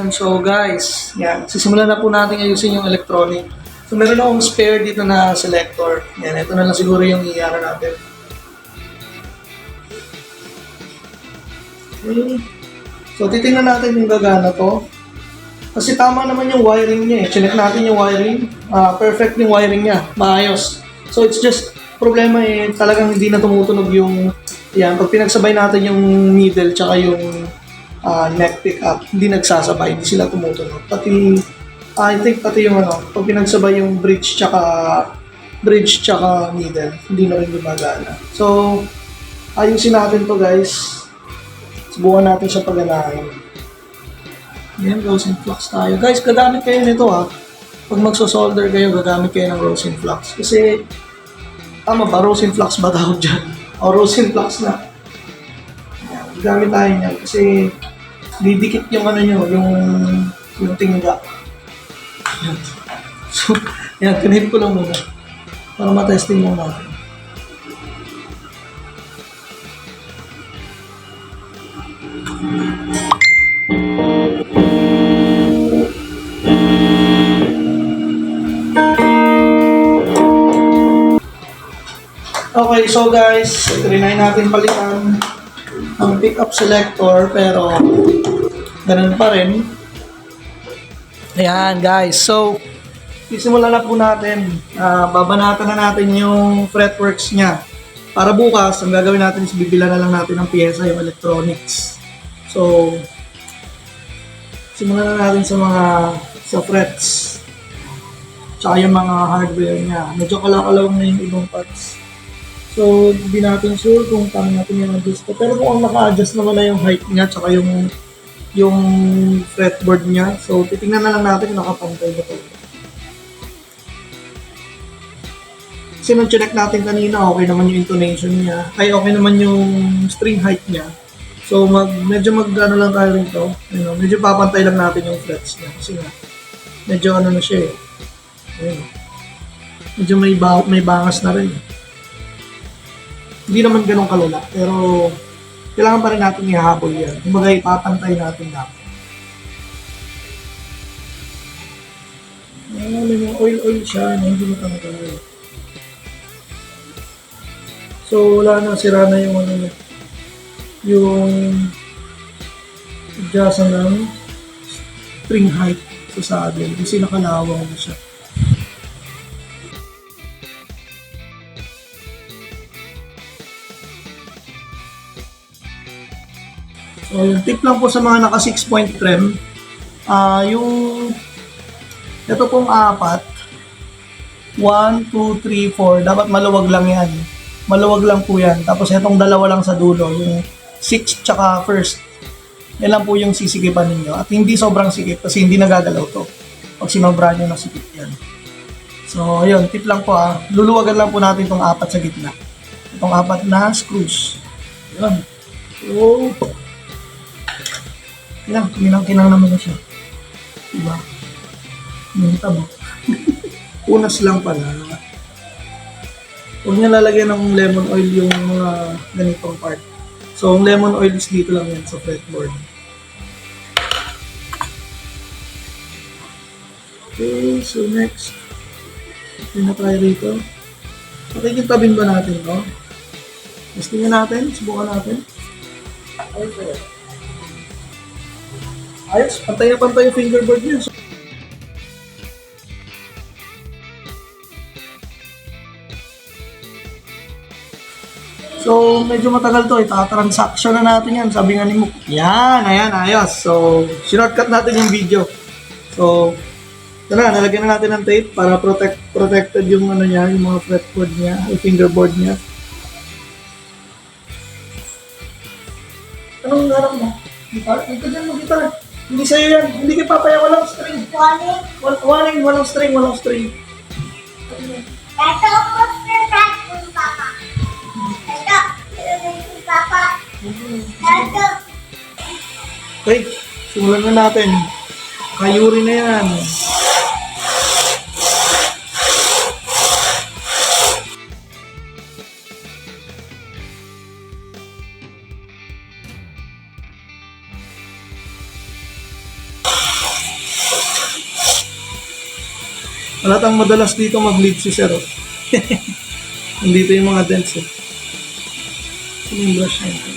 So guys, yan. Sisimulan na po natin ayusin yung electronic. So meron akong spare dito na selector. Yan, ito na lang siguro yung i-ano natin. Okay. So titingnan natin yung gagana to. Kasi tama naman yung wiring niya eh. Chinek natin yung wiring. Perfect yung wiring niya. Maayos. So it's just, problema eh, talagang hindi na tumutunog yung, yan, pag pinagsabay natin yung needle tsaka yung neck pickup, hindi nagsasabay, hindi sila tumutunog. Pati, I think pati yung ano, pag pinagsabay yung bridge tsaka needle, hindi na rin gumagana. So, ayusin natin to guys. Subukan natin siya paganahin. Yan, rosin flux tayo. Guys, gagamit kayo nito ha. Pag magso-solder kayo, gagamit kayo ng rosin flux. Kasi, tama ba? Rosin flux ba tawag dyan? O rosin flux na. Yan, gagamit tayo niyan. Kasi, didikit yung ano nyo, yung tingga. Yan. So, yan, kinip ko lang muna. Para matesting mo natin. Okay, so guys, trinay natin palitan ang pickup selector pero ganun pa rin. Ayan guys, so isimulan na po natin. Babanatan na natin yung fretworks niya. Para bukas, ang gagawin natin is bibila na lang natin ng pyesa, yung electronics. So, simulan na natin sa frets. Tsaka yung mga hardware niya. Medyo kalakalaw na yung ibang parts. So, hindi natin sure kung paano natin yung adjust. Pero kung ang naka-adjust naman na yung height niya tsaka yung fretboard niya. So, titingnan na lang natin kung nakapantay ba ito. Kasi nung check natin kanina, okay naman yung intonation niya. Ay, okay naman yung string height niya. So, medyo mag-ano lang tayo rito. Medyo papantay lang natin yung frets niya. Kasi nga, medyo ano na siya eh. Ayun. Medyo may bangas na rin. Hindi naman ganun kalala, pero kailangan pa rin natin ihahabol yan. Kumbaga, ipapantay natin dapat. May mga oil siya na hindi matanggal. So, wala na, sira na yung ano, yung adjustan ng string height sa saddle kasi nakalawang na siya. So, yung tip lang po sa mga naka 6-point trem, yung ito pong apat, 1, 2, 3, 4, dapat maluwag lang yan. Maluwag lang po yan. Tapos itong dalawa lang sa dulo, yung 6 tsaka first, yan lang po yung sisikipan ninyo. At hindi sobrang sikip kasi hindi nagagalaw to. Pag sinobra nyo na sikip yan. So, ayun, tip lang po luluwagan lang po natin itong apat sa gitna. Itong apat na screws. Ayun. So, kinang naman na siya. Diba? Minta mo. Unas lang pala. Huwag niya lalagyan ng lemon oil yung mga ganitong part. So, ang lemon oil is dito lang yan sa fretboard. Okay, so next. Ito na tayo rito. Pakikintabin ba natin ito? Testingin natin, subukan natin. Ayos, pantay na pantay yung fingerboard niya. So, medyo matagal to. Itatransaction na natin yan. Sabi nga ni Mook. Yan, ayan, ayos. So, shortcut natin yung video. So, ito na, nalagyan na natin ng tape para protected yung ano niya, yung mga fretboard niya, yung fingerboard niya. Anong harap mo? Gitar? Ito dyan mo, gitar. Hindi sa'yo yan. Hindi kayo papaya. Walang string. Warning. Walang string. Walang string. Ito po sa Papa. Ito. Papa. Ito. Okay. Simulan na natin. Kayuri na yan. Halatang madalas dito mag-lead si Sir. Oh. Nandito yung mga dents eh. Ito yung brush natin.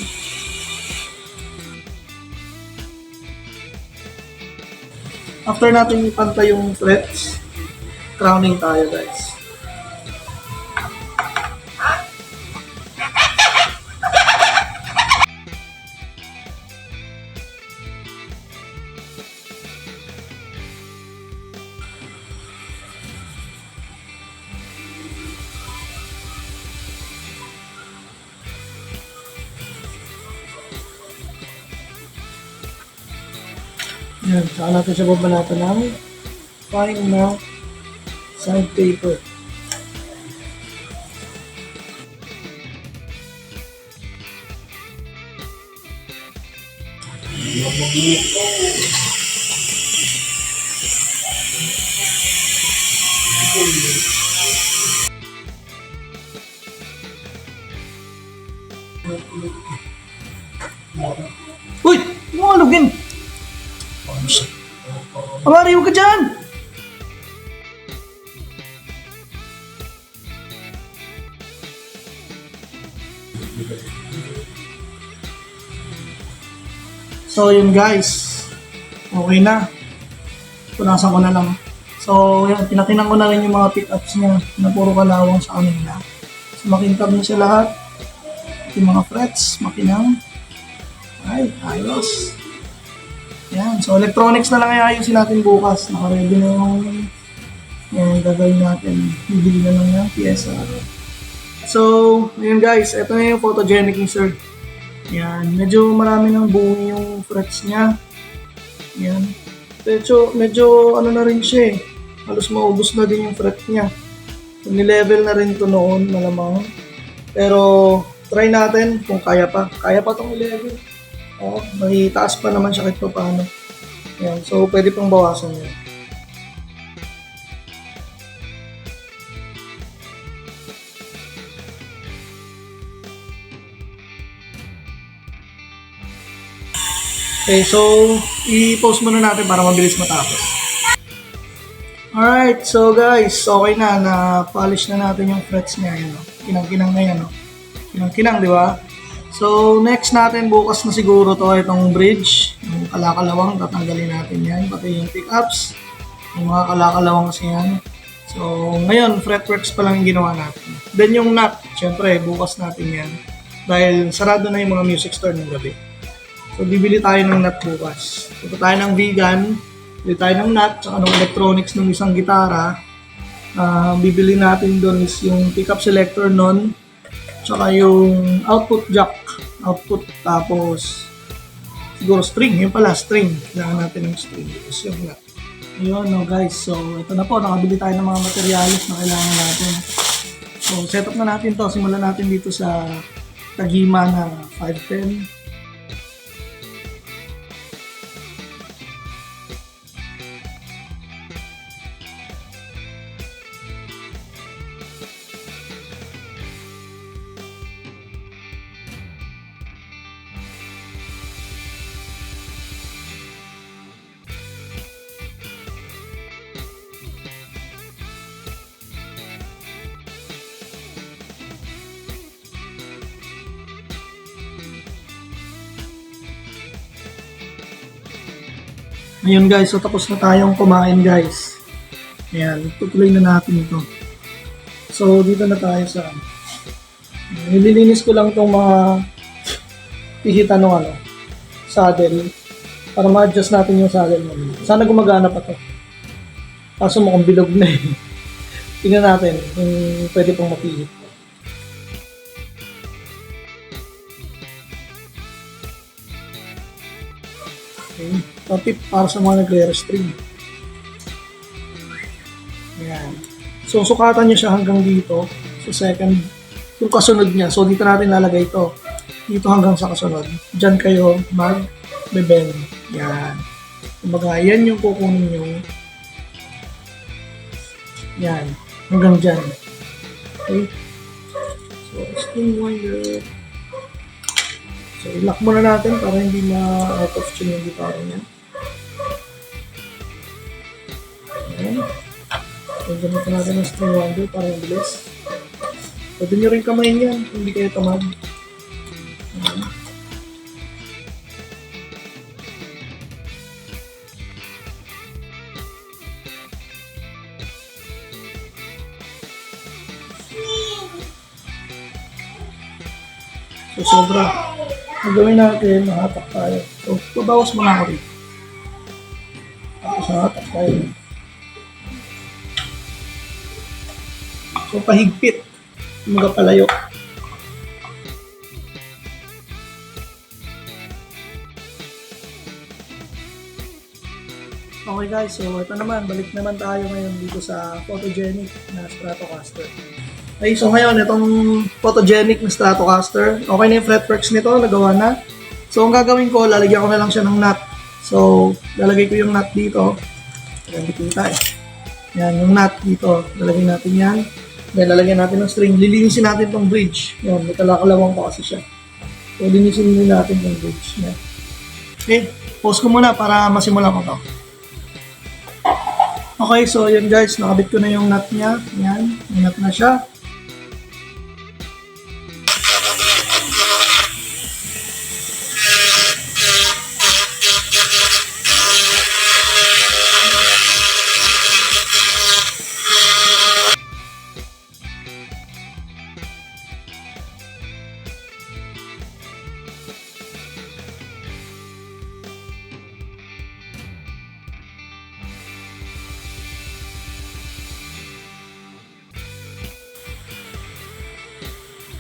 After natin ipantay yung frets, crowning tayo guys. Yan, saka natin siya babanatan ng fine na side paper. Uy! Lumalugin! Amari, huwag ka dyan! So yun guys, okay na. Punasan ko na lang. So yun, pinakinan ko na rin yung mga pick-ups niya na puro kalawang sa kanila. So makintab na siya lahat. Yung mga frets, makinang. Ay, ayos. Yan, so electronics na lang ayusin natin bukas. Naka-ready na yung gagawin natin. Bibili na lang yung pyesa. So, ayun guys, ito na yung photogenic ni Sir. Yan, medyo marami ng buo yung frets niya. Yan. Medyo ano na rin siya eh. Halos maubos na din yung fret niya. So, nilevel na rin ito noon, malamang. Pero, try natin kung kaya pa. Kaya pa itong i-level. Oh, may taas pa naman siya kahit pa paano. Yan, so pwede pang bawasan yun. Okay, so i-post muna natin para mabilis matapos. Alright, so guys, okay na, na-polish na natin yung frets niya. Yun, no? Kinang-kinang na yan. No? Kinang-kinang, di ba? So, next natin, bukas na siguro to itong bridge. Yung kalakalawang, tatanggalin natin yan. Pati yung pickups. Yung mga kalakalawang kasi yan. So, ngayon, fretworks pa lang yung ginawa natin. Then yung nut, syempre, bukas natin yan. Dahil sarado na yung mga music store ng gabi. So, bibili tayo ng nut bukas. Punta tayo ng vegan, bibili tayo ng nut, tsaka ng electronics ng isang gitara. Bibili natin doon is yung pickup selector nun, tsaka yung output jack, output, tapos siguro string, yun pala, string. Kailangan natin ng string. Tapos yung nut. Ayun, no guys. So, ito na po. Nakabili tayo ng mga materials na kailangan natin. So, set up na natin to. Simulan natin dito sa Tagima na 510. Ayun guys, so tapos na tayong kumain guys. Ayan, tutuloy na natin ito. So dito na tayo sa nililinis ko lang itong mga pihita ng saddle para ma-adjust natin yung saddle mo. Sana gumagana pa to. Kaso mukhang bilog na eh. Tingnan natin kung pwede pang mapihit. Okay. So, tip para sa mga nagre-restring. Ayan. So, sukatan nyo siya hanggang dito. So, second, yung kasunod niya. So, dito natin lalagay ito. Dito hanggang sa kasunod. Diyan kayo mag-bend. Yan. Kumbaga, yan yung kukunin nyo. Yan. Hanggang dyan. Okay. So, string winder. So, i-lock muna natin para hindi ma-out of tune yung gitara niya. Ayan. So, So, gamitin natin ng string winder para mabilis. Pwede nyo rin kamayin yan kung hindi kayo tamad. Ayan. So, sobra. Ang gawin natin, mahatak tayo. So, babawas mo na ako rin. Tapos mahatak tayo. So, pahigpit. Mga palayo. Okay guys, so ito naman, balik naman tayo ngayon dito sa photogenic na Stratocaster. Okay, so ngayon, itong photogenic na Stratocaster, okay na yung fretworks nito, nagawa na. So, ang gagawin ko, lalagyan ko na lang siya ng nut. So, lalagay ko yung nut dito. Ayan, kita eh. Yan, yung nut dito. Lalagyan natin yan. Then, lalagyan natin ng string. Lilinisin natin tong bridge. Yan, may kalakalawang pa kasi siya. So, linisin din natin tong bridge. Yan. Okay, pause ko muna para masimula ko to. Okay, so yan guys, nakabit ko na yung nut niya. Yan, may nut na siya.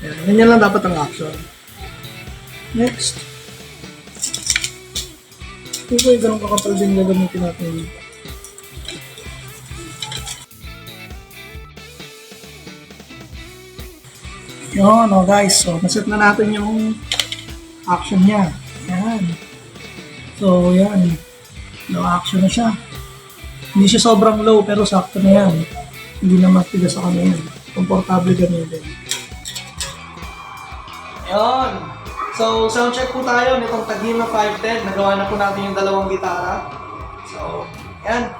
Ayan, ganyan lang dapat ang action. Next. Ito yung ganun kakapal din gagamitin natin dito. Yun, oh guys. So, naset na natin yung action niya. Ayan. So, yan. Low action na siya. Hindi siya sobrang low, pero sakto na yan. Hindi na matigas sa kanya yan. Komportable gamitin. Yun. So, sound check po tayo nitong Tagima 510. Nagawa na po natin yung dalawang gitara. So, yan.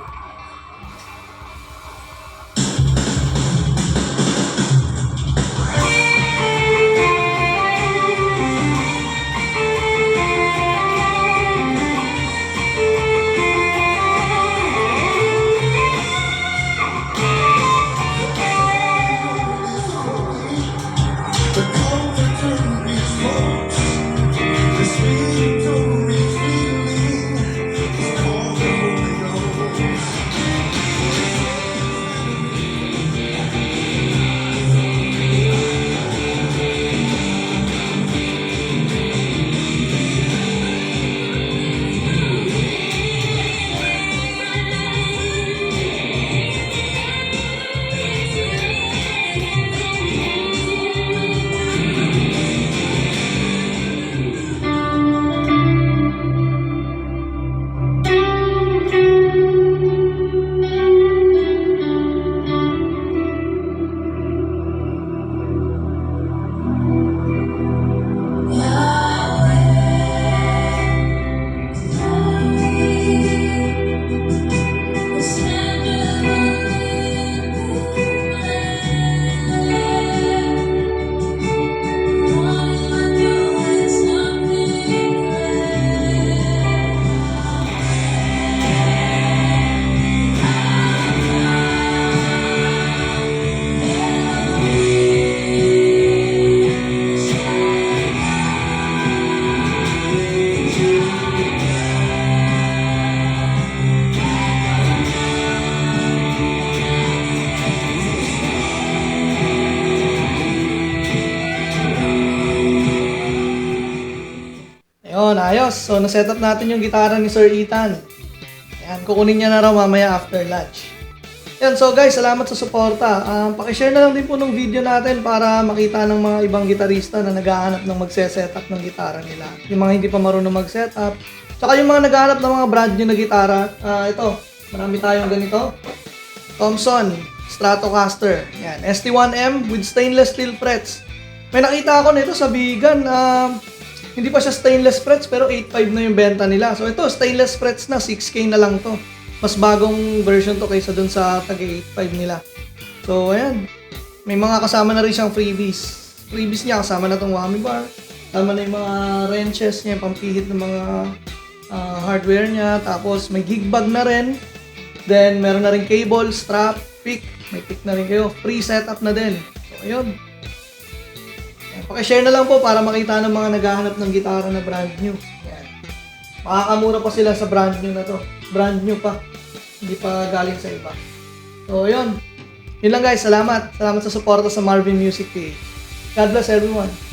Ayun, ayos. So, na-set up natin yung gitara ni Sir Ethan. Ayan, kukunin niya na raw mamaya after lunch. Ayan, so guys, salamat sa suporta. Pakishare na lang din po ng video natin para makita ng mga ibang gitarista na naghahanap ng magse-setup ng gitara nila. Yung mga hindi pa marunong mag-setup. Tsaka yung mga naghahanap ng mga brand new na gitara. Ito, marami tayong ganito. Thompson Stratocaster. Ayan, ST1M with stainless steel frets. May nakita ako nito sa Bigan. Hindi pa siya stainless frets pero 8.5 na yung benta nila. So ito, stainless frets na, 6K na lang to. mas bagong version to kaysa dun sa Tag 8.5 nila. So, ayan. May mga kasama na rin siyang freebies. Freebies niya, kasama na tong whammy bar. Kasama na yung mga wrenches niya, pampihit ng mga hardware niya. Tapos, may gig bag na rin. Then, meron na rin cable, strap, pick. May pick na rin kayo. Free setup na din. So, ayun. Pakishare na lang po para makita ng mga naghahanap ng gitara na brand new. Ayan. Makakamura pa sila sa brand new na to. Brand new pa. Hindi pa galing sa iba. So, yun. Yun lang guys. Salamat. Salamat sa suporta sa Marvin Music PH. God bless everyone.